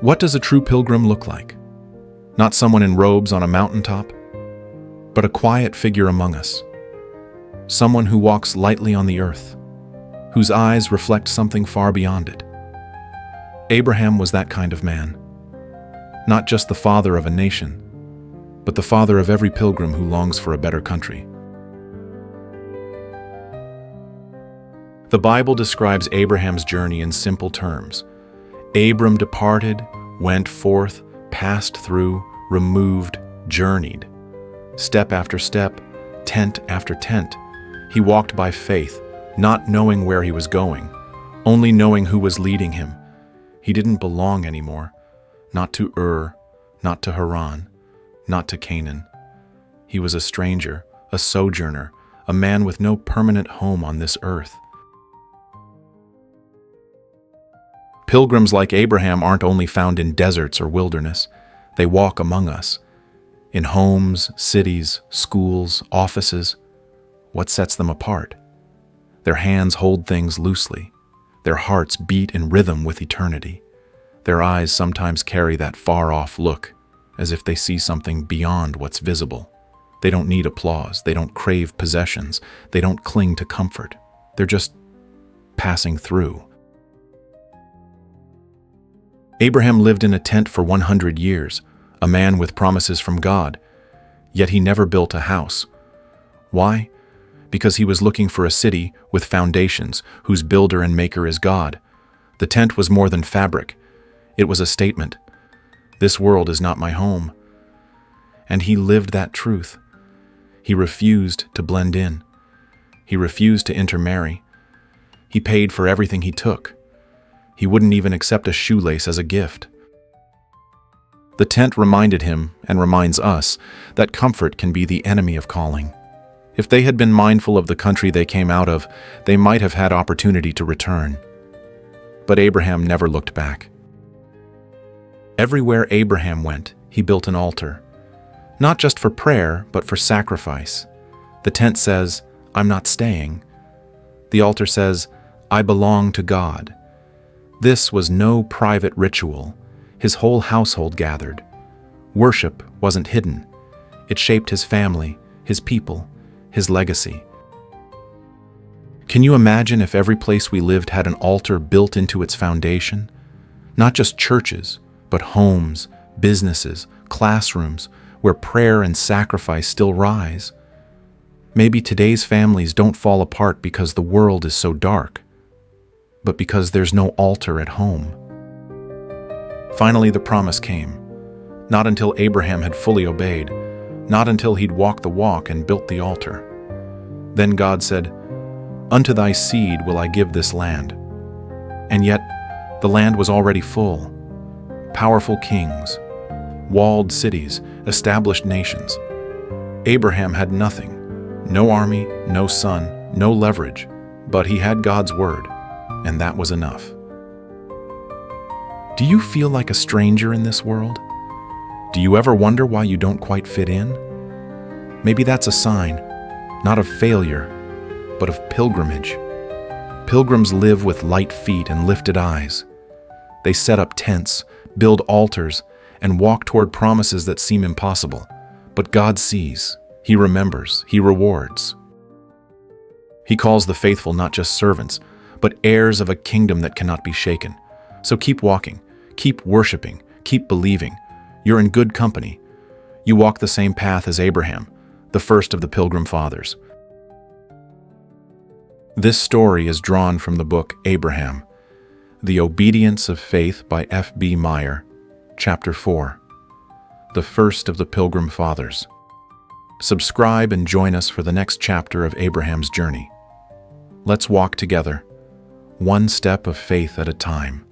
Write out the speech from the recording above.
What does a true pilgrim look like? Not someone in robes on a mountaintop, but a quiet figure among us. Someone who walks lightly on the earth, whose eyes reflect something far beyond it. Abraham was that kind of man. Not just the father of a nation, but the father of every pilgrim who longs for a better country. The Bible describes Abraham's journey in simple terms. Abram departed, went forth, passed through, removed, journeyed. Step after step, tent after tent, he walked by faith, not knowing where he was going, only knowing who was leading him. He didn't belong anymore, not to Ur, not to Haran, not to Canaan. He was a stranger, a sojourner, a man with no permanent home on this earth. Pilgrims like Abraham aren't only found in deserts or wilderness. They walk among us, in homes, cities, schools, offices. What sets them apart? Their hands hold things loosely. Their hearts beat in rhythm with eternity. Their eyes sometimes carry that far-off look, as if they see something beyond what's visible. They don't need applause. They don't crave possessions. They don't cling to comfort. They're just passing through. Abraham lived in a tent for 100 years, a man with promises from God, yet he never built a house. Why? Because he was looking for a city with foundations, whose builder and maker is God. The tent was more than fabric. It was a statement. This world is not my home. And he lived that truth. He refused to blend in. He refused to intermarry. He paid for everything he took. He wouldn't even accept a shoelace as a gift. The tent reminded him, and reminds us, that comfort can be the enemy of calling. If they had been mindful of the country they came out of, they might have had opportunity to return. But Abraham never looked back. Everywhere Abraham went, he built an altar. Not just for prayer, but for sacrifice. The tent says, "I'm not staying." The altar says, "I belong to God." This was no private ritual. His whole household gathered. Worship wasn't hidden. It shaped his family, his people, his legacy. Can you imagine if every place we lived had an altar built into its foundation? Not just churches, but homes, businesses, classrooms, where prayer and sacrifice still rise. Maybe today's families don't fall apart because the world is so dark, but because there's no altar at home. Finally, the promise came. Not until Abraham had fully obeyed, not until he'd walked the walk and built the altar. Then God said, "Unto thy seed will I give this land." And yet, the land was already full. Powerful kings, walled cities, established nations. Abraham had nothing. No army, no son, no leverage, but he had God's word. And that was enough. Do you feel like a stranger in this world? Do you ever wonder why you don't quite fit in? Maybe that's a sign, not of failure, but of pilgrimage. Pilgrims live with light feet and lifted eyes. They set up tents, build altars, and walk toward promises that seem impossible. But God sees, He remembers, He rewards. He calls the faithful not just servants, but heirs of a kingdom that cannot be shaken. So keep walking, keep worshiping, keep believing. You're in good company. You walk the same path as Abraham, the first of the Pilgrim Fathers. This story is drawn from the book Abraham, The Obedience of Faith by F.B. Meyer, Chapter 4, the first of the Pilgrim Fathers. Subscribe and join us for the next chapter of Abraham's journey. Let's walk together, one step of faith at a time.